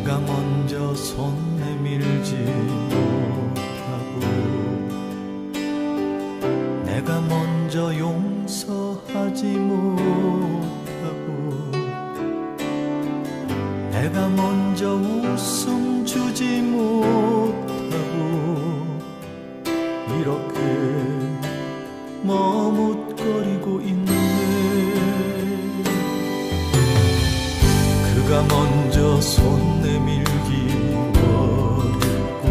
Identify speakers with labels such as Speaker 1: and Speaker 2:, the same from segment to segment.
Speaker 1: 내가 먼저 손 내밀지 못하고 내가 먼저 용서하지 못하고 내가 먼저 웃음 주지 못하고 이렇게 머뭇거리고 있네. 그가 먼저 손 내밀기 원했고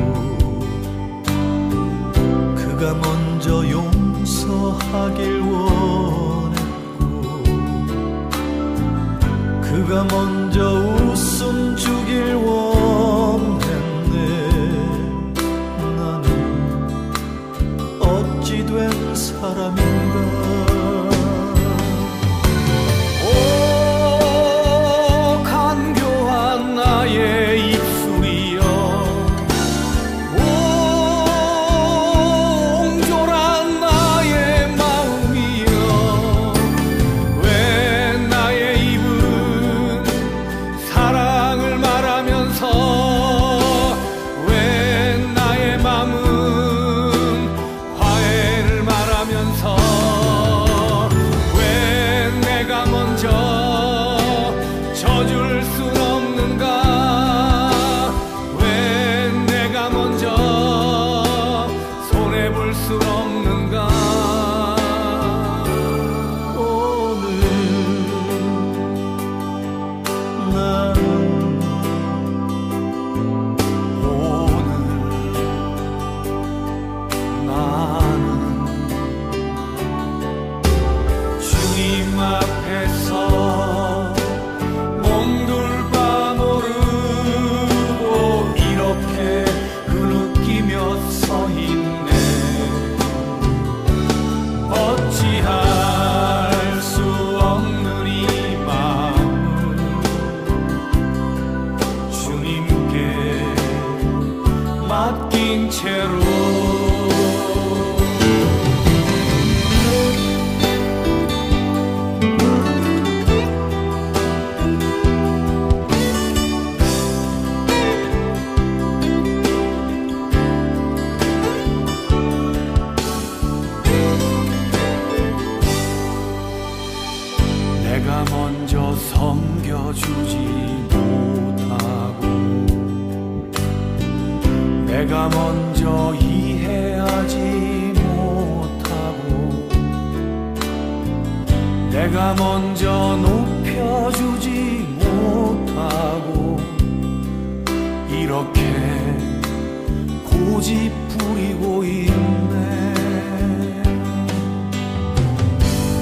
Speaker 1: 그가 먼저 용서하길 원했고 그가 먼저 웃음 주길 원했네. 나는 어찌 된 사람인가.
Speaker 2: 내가 먼저 섬겨주지 못하고 내가 먼저 이해하지 못하고 내가 먼저 높여주지 못하고 이렇게 고집 부리고 있네.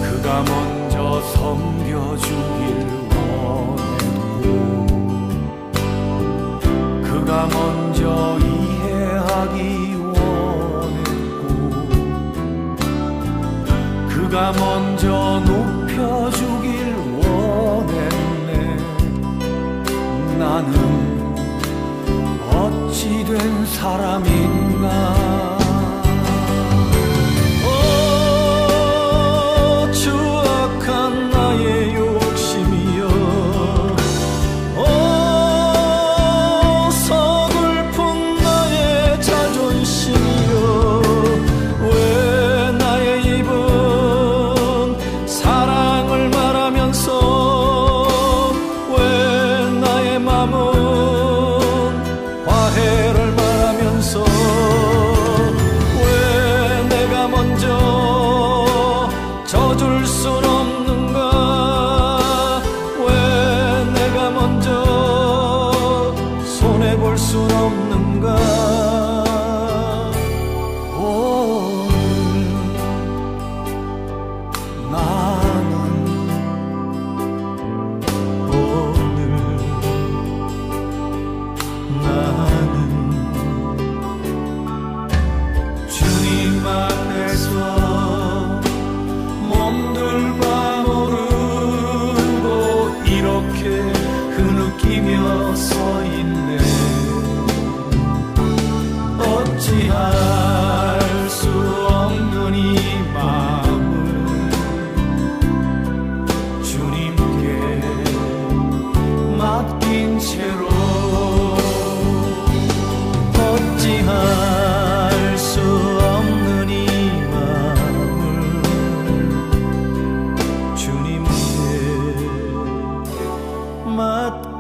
Speaker 2: 그가 먼저 섬겨주길 원했고 그가 먼저 이해하기 원했고 그가 먼저 높여주길 원했네. 나는 어찌 된 사람인가.
Speaker 1: 어찌할 수 없는 이 마음을 주님께 맡긴 채로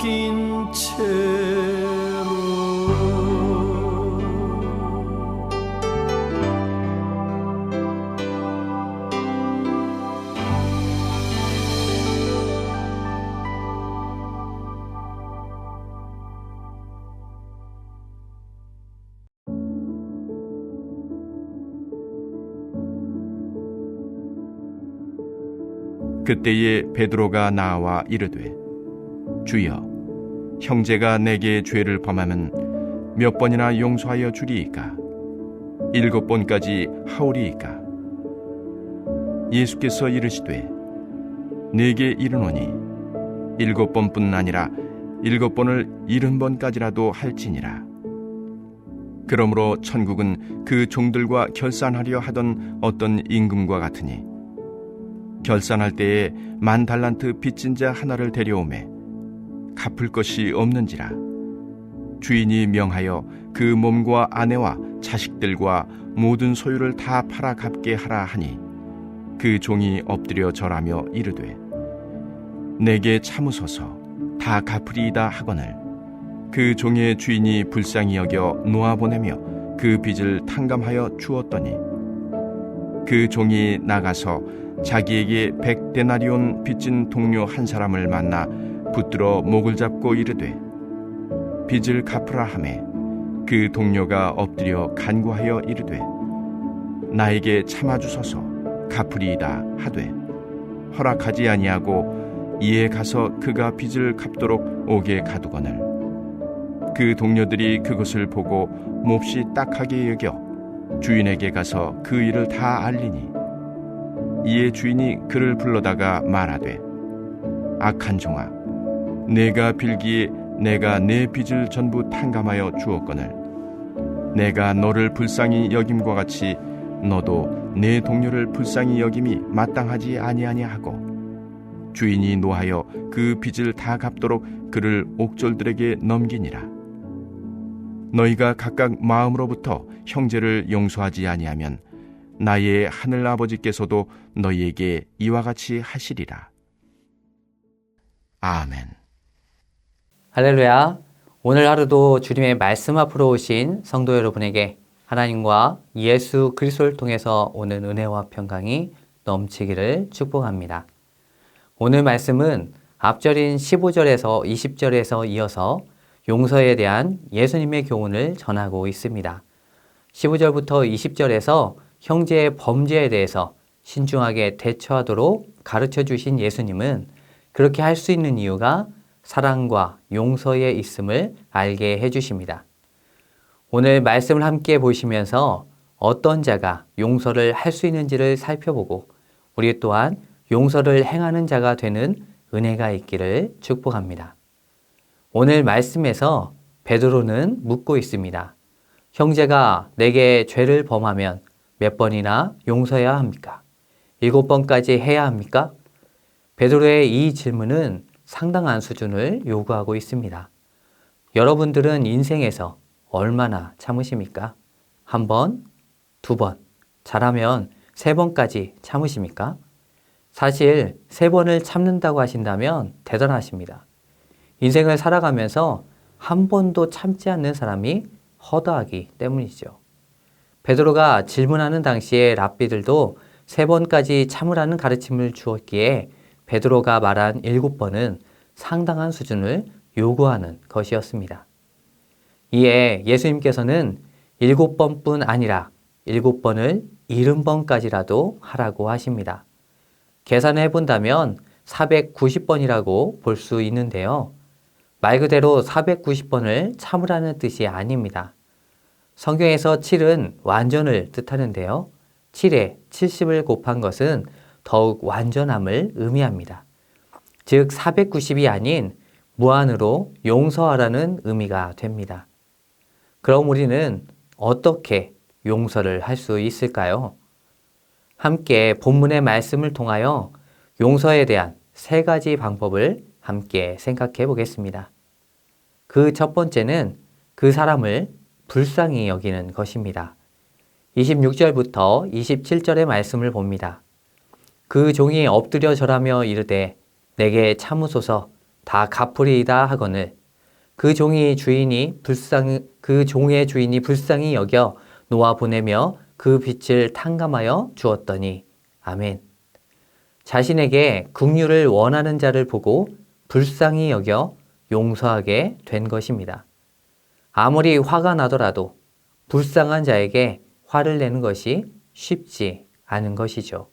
Speaker 1: 맡긴 채로
Speaker 3: 그때에 베드로가 나와 이르되 주여 형제가 내게 죄를 범하면 몇 번이나 용서하여 주리이까 7번까지 하오리이까 예수께서 이르시되 내게 이르노니 7번뿐 아니라 7번을 70번까지라도 할지니라. 그러므로 천국은 그 종들과 결산하려 하던 어떤 임금과 같으니 결산할 때에 10,000달란트 빚진 자 하나를 데려오매 갚을 것이 없는지라 주인이 명하여 그 몸과 아내와 자식들과 모든 소유를 다 팔아 갚게 하라 하니 그 종이 엎드려 절하며 이르되 내게 참으소서 다 갚으리이다 하거늘 그 종의 주인이 불쌍히 여겨 놓아보내며 그 빚을 탕감하여 주었더니 그 종이 나가서 자기에게 100데나리온 빚진 동료 한 사람을 만나 붙들어 목을 잡고 이르되 빚을 갚으라 하매 그 동료가 엎드려 간구하여 이르되 나에게 참아주소서 갚으리이다 하되 허락하지 아니하고 이에 가서 그가 빚을 갚도록 옥에 가두거늘 그 동료들이 그것을 보고 몹시 딱하게 여겨 주인에게 가서 그 일을 다 알리니 이에 주인이 그를 불러다가 말하되 악한 종아 내가 빌기에 내가 내 빚을 전부 탕감하여 주었거늘 내가 너를 불쌍히 여김과 같이 너도 내 동료를 불쌍히 여김이 마땅하지 아니하냐 하고 주인이 노하여 그 빚을 다 갚도록 그를 옥졸들에게 넘기니라. 너희가 각각 마음으로부터 형제를 용서하지 아니하면 나의 하늘 아버지께서도 너희에게 이와 같이 하시리라. 아멘.
Speaker 4: 할렐루야. 오늘 하루도 주님의 말씀 앞으로 오신 성도 여러분에게 하나님과 예수 그리스도를 통해서 오는 은혜와 평강이 넘치기를 축복합니다. 오늘 말씀은 앞절인 15절에서 20절에서 이어서 용서에 대한 예수님의 교훈을 전하고 있습니다. 15절부터 20절에서 형제의 범죄에 대해서 신중하게 대처하도록 가르쳐 주신 예수님은 그렇게 할 수 있는 이유가 사랑과 용서에 있음을 알게 해주십니다. 오늘 말씀을 함께 보시면서 어떤 자가 용서를 할 수 있는지를 살펴보고 우리 또한 용서를 행하는 자가 되는 은혜가 있기를 축복합니다. 오늘 말씀에서 베드로는 묻고 있습니다. 형제가 내게 죄를 범하면 몇 번이나 용서해야 합니까? 7번까지 해야 합니까? 베드로의 이 질문은 상당한 수준을 요구하고 있습니다. 여러분들은 인생에서 얼마나 참으십니까? 1번, 2번, 잘하면 3번까지 참으십니까? 사실 3번을 참는다고 하신다면 대단하십니다. 인생을 살아가면서 한 번도 참지 않는 사람이 허다하기 때문이죠. 베드로가 질문하는 당시에 랍비들도 3번까지 참으라는 가르침을 주었기에 베드로가 말한 7번은 상당한 수준을 요구하는 것이었습니다. 이에 예수님께서는 7번뿐 아니라 7번을 70번까지라도 하라고 하십니다. 계산해 본다면 490번이라고 볼 수 있는데요. 말 그대로 490번을 참으라는 뜻이 아닙니다. 성경에서 7은 완전을 뜻하는데요. 7에 70을 곱한 것은 더욱 완전함을 의미합니다. 즉 490이 아닌 무한으로 용서하라는 의미가 됩니다. 그럼 우리는 어떻게 용서를 할 수 있을까요? 함께 본문의 말씀을 통하여 용서에 대한 3가지 방법을 함께 생각해 보겠습니다. 그 첫 번째는 그 사람을 불쌍히 여기는 것입니다. 26절부터 27절의 말씀을 봅니다. 그 종이 엎드려 절하며 이르되 내게 참으소서 다 갚으리이다 하거늘 그 종의 주인이 불쌍히 여겨 놓아 보내며 그 빚을 탕감하여 주었더니 아멘. 자신에게 긍휼을 원하는 자를 보고 불쌍히 여겨 용서하게 된 것입니다. 아무리 화가 나더라도 불쌍한 자에게 화를 내는 것이 쉽지 않은 것이죠.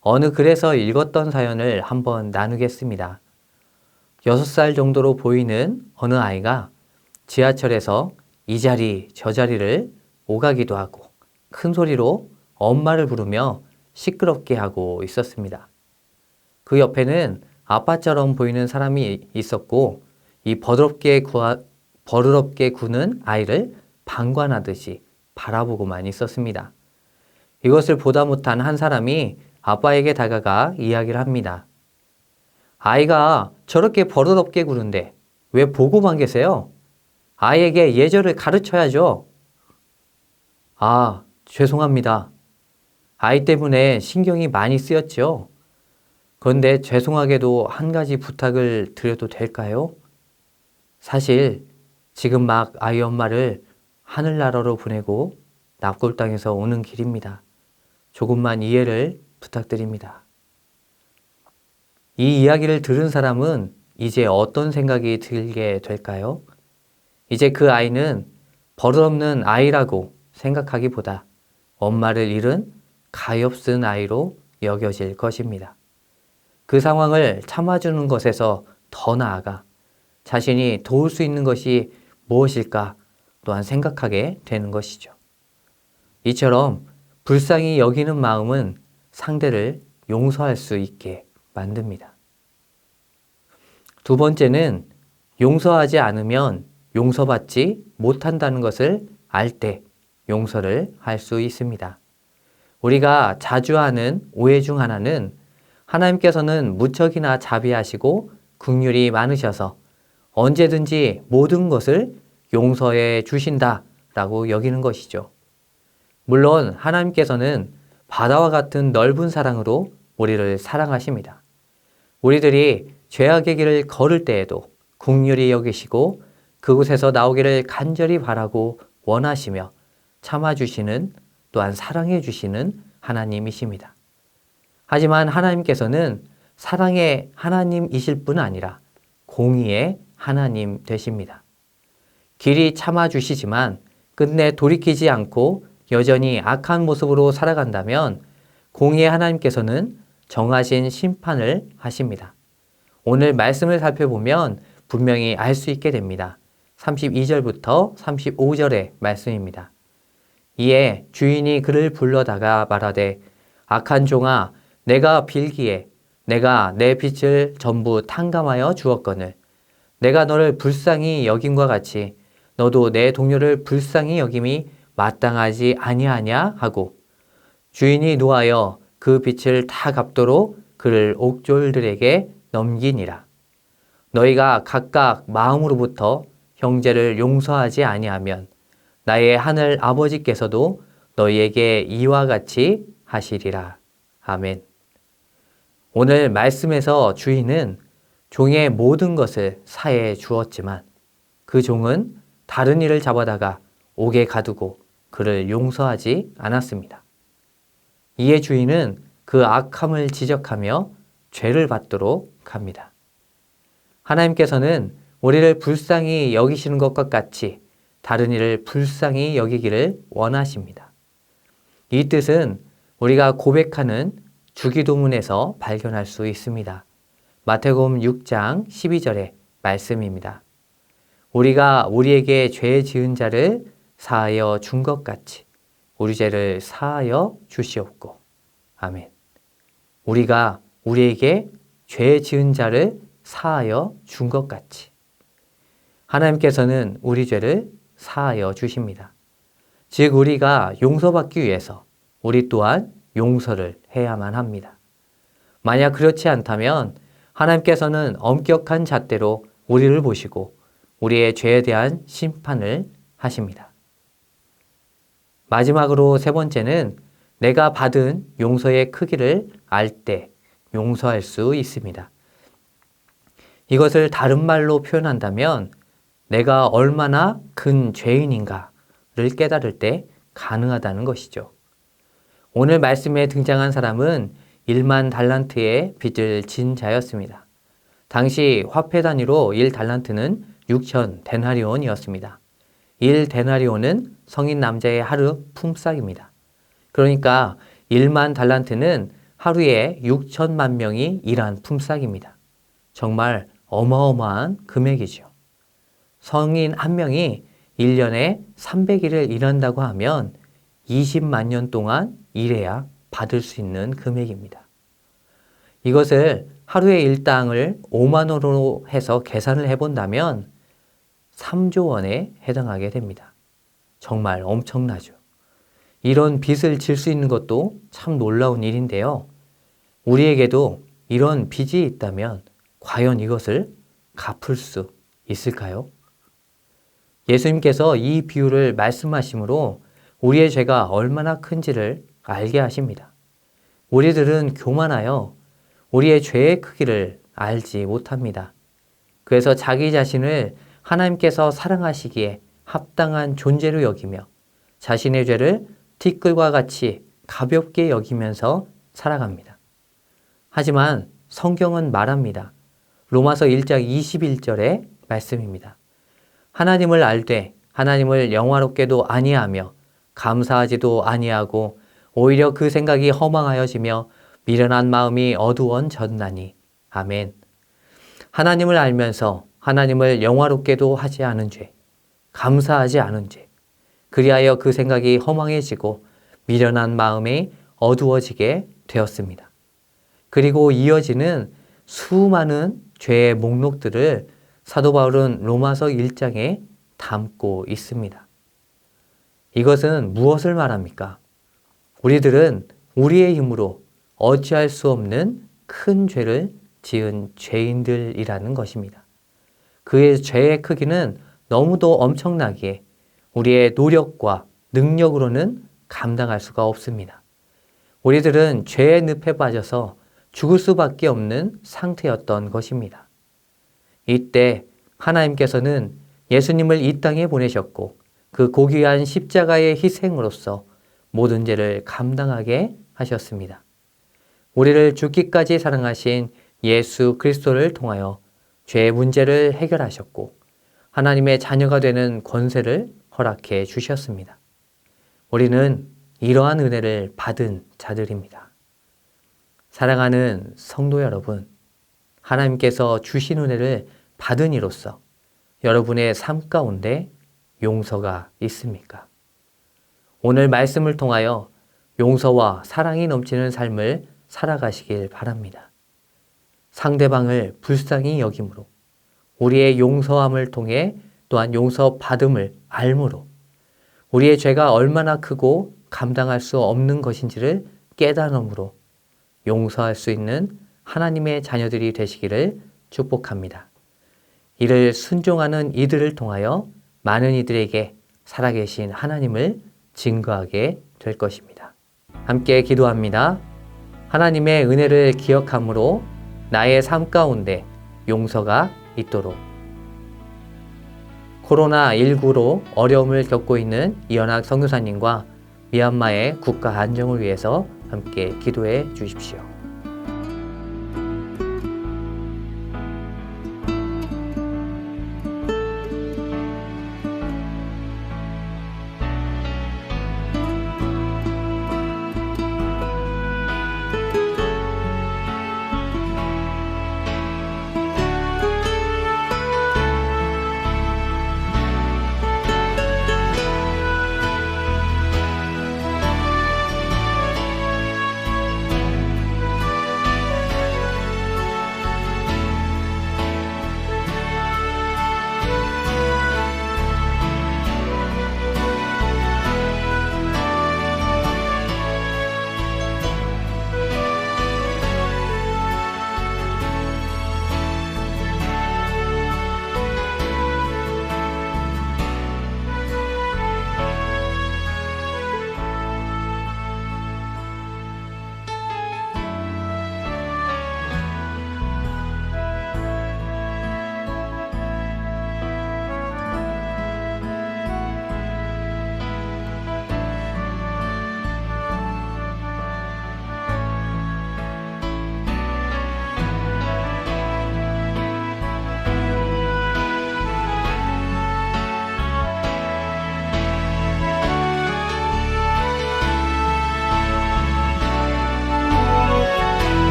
Speaker 4: 어느 글에서 읽었던 사연을 한번 나누겠습니다. 6살 정도로 보이는 어느 아이가 지하철에서 이 자리 저 자리를 오가기도 하고 큰 소리로 엄마를 부르며 시끄럽게 하고 있었습니다. 그 옆에는 아빠처럼 보이는 사람이 있었고 이 버릇없게 구는 아이를 방관하듯이 바라보고만 있었습니다. 이것을 보다 못한 한 사람이 아빠에게 다가가 이야기를 합니다. 아이가 저렇게 버릇없게 구는데 왜 보고만 계세요? 아이에게 예절을 가르쳐야죠. 아, 죄송합니다. 아이 때문에 신경이 많이 쓰였죠. 그런데 죄송하게도 한 가지 부탁을 드려도 될까요? 사실 지금 막 아이 엄마를 하늘나라로 보내고 납골당에서 오는 길입니다. 조금만 이해를 부탁드립니다. 이 이야기를 들은 사람은 이제 어떤 생각이 들게 될까요? 이제 그 아이는 버릇없는 아이라고 생각하기보다 엄마를 잃은 가엾은 아이로 여겨질 것입니다. 그 상황을 참아주는 것에서 더 나아가 자신이 도울 수 있는 것이 무엇일까 또한 생각하게 되는 것이죠. 이처럼 불쌍히 여기는 마음은 상대를 용서할 수 있게 만듭니다. 두 번째는 용서하지 않으면 용서받지 못한다는 것을 알 때 용서를 할 수 있습니다. 우리가 자주 하는 오해 중 하나는 하나님께서는 무척이나 자비하시고 긍휼이 많으셔서 언제든지 모든 것을 용서해 주신다라고 여기는 것이죠. 물론 하나님께서는 바다와 같은 넓은 사랑으로 우리를 사랑하십니다. 우리들이 죄악의 길을 걸을 때에도 긍휼히 여기시고 그곳에서 나오기를 간절히 바라고 원하시며 참아주시는 또한 사랑해 주시는 하나님이십니다. 하지만 하나님께서는 사랑의 하나님이실 뿐 아니라 공의의 하나님 되십니다. 길이 참아주시지만 끝내 돌이키지 않고 여전히 악한 모습으로 살아간다면 공의의 하나님께서는 정하신 심판을 하십니다. 오늘 말씀을 살펴보면 분명히 알 수 있게 됩니다. 32절부터 35절의 말씀입니다. 이에 주인이 그를 불러다가 말하되 악한 종아 내가 빌기에 내가 내 빚을 전부 탕감하여 주었거늘 내가 너를 불쌍히 여김과 같이 너도 내 동료를 불쌍히 여김이 마땅하지 아니하냐 하고 주인이 노하여 그 빚을 다 갚도록 그를 옥졸들에게 넘기니라. 너희가 각각 마음으로부터 형제를 용서하지 아니하면 나의 하늘 아버지께서도 너희에게 이와 같이 하시리라. 아멘. 오늘 말씀에서 주인은 종의 모든 것을 사해 주었지만 그 종은 다른 이를 잡아다가 옥에 가두고 그를 용서하지 않았습니다. 이에 주인은 그 악함을 지적하며 죄를 받도록 합니다. 하나님께서는 우리를 불쌍히 여기시는 것과 같이 다른 이를 불쌍히 여기기를 원하십니다. 이 뜻은 우리가 고백하는 주기도문에서 발견할 수 있습니다. 마태복음 6장 12절의 말씀입니다. 우리가 우리에게 죄 지은 자를 사하여 준 것 같이 우리 죄를 사하여 주시옵고. 아멘. 우리가 우리에게 죄 지은 자를 사하여 준 것 같이 하나님께서는 우리 죄를 사하여 주십니다. 즉 우리가 용서받기 위해서 우리 또한 용서를 해야만 합니다. 만약 그렇지 않다면 하나님께서는 엄격한 잣대로 우리를 보시고 우리의 죄에 대한 심판을 하십니다. 마지막으로 세 번째는 내가 받은 용서의 크기를 알 때 용서할 수 있습니다. 이것을 다른 말로 표현한다면 내가 얼마나 큰 죄인인가를 깨달을 때 가능하다는 것이죠. 오늘 말씀에 등장한 사람은 1만 달란트의 빚을 진 자였습니다. 당시 화폐 단위로 1달란트는 6천 데나리온이었습니다. 1데나리온은 성인 남자의 하루 품삯입니다. 그러니까 1만 달란트는 하루에 6천만 명이 일한 품삯입니다. 정말 어마어마한 금액이죠. 성인 한 명이 1년에 300일을 일한다고 하면 20만 년 동안 일해야 받을 수 있는 금액입니다. 이것을 하루의 일당을 5만 원으로 해서 계산을 해본다면 3조 원에 해당하게 됩니다. 정말 엄청나죠. 이런 빚을 질 수 있는 것도 참 놀라운 일인데요. 우리에게도 이런 빚이 있다면 과연 이것을 갚을 수 있을까요? 예수님께서 이 비유를 말씀하심으로 우리의 죄가 얼마나 큰지를 알게 하십니다. 우리들은 교만하여 우리의 죄의 크기를 알지 못합니다. 그래서 자기 자신을 하나님께서 사랑하시기에 합당한 존재로 여기며 자신의 죄를 티끌과 같이 가볍게 여기면서 살아갑니다. 하지만 성경은 말합니다. 로마서 1장 21절의 말씀입니다. 하나님을 알되 하나님을 영화롭게도 아니하며 감사하지도 아니하고 오히려 그 생각이 허망하여지며 미련한 마음이 어두워졌나니. 아멘. 하나님을 알면서 하나님을 영화롭게도 하지 않은 죄, 감사하지 않은 죄, 그리하여 그 생각이 허망해지고 미련한 마음이 어두워지게 되었습니다. 그리고 이어지는 수많은 죄의 목록들을 사도 바울은 로마서 1장에 담고 있습니다. 이것은 무엇을 말합니까? 우리들은 우리의 힘으로 어찌할 수 없는 큰 죄를 지은 죄인들이라는 것입니다. 그의 죄의 크기는 너무도 엄청나기에 우리의 노력과 능력으로는 감당할 수가 없습니다. 우리들은 죄의 늪에 빠져서 죽을 수밖에 없는 상태였던 것입니다. 이때 하나님께서는 예수님을 이 땅에 보내셨고 그 고귀한 십자가의 희생으로서 모든 죄를 감당하게 하셨습니다. 우리를 죽기까지 사랑하신 예수 그리스도를 통하여 죄의 문제를 해결하셨고 하나님의 자녀가 되는 권세를 허락해 주셨습니다. 우리는 이러한 은혜를 받은 자들입니다. 사랑하는 성도 여러분, 하나님께서 주신 은혜를 받은 이로써 여러분의 삶 가운데 용서가 있습니까? 오늘 말씀을 통하여 용서와 사랑이 넘치는 삶을 살아가시길 바랍니다. 상대방을 불쌍히 여김으로 우리의 용서함을 통해 또한 용서받음을 알므로 우리의 죄가 얼마나 크고 감당할 수 없는 것인지를 깨달음으로 용서할 수 있는 하나님의 자녀들이 되시기를 축복합니다. 이를 순종하는 이들을 통하여 많은 이들에게 살아계신 하나님을 증거하게 될 것입니다. 함께 기도합니다. 하나님의 은혜를 기억함으로 나의 삶 가운데 용서가 있도록. 코로나19로 어려움을 겪고 있는 이현학 선교사님과 미얀마의 국가 안정을 위해서 함께 기도해 주십시오.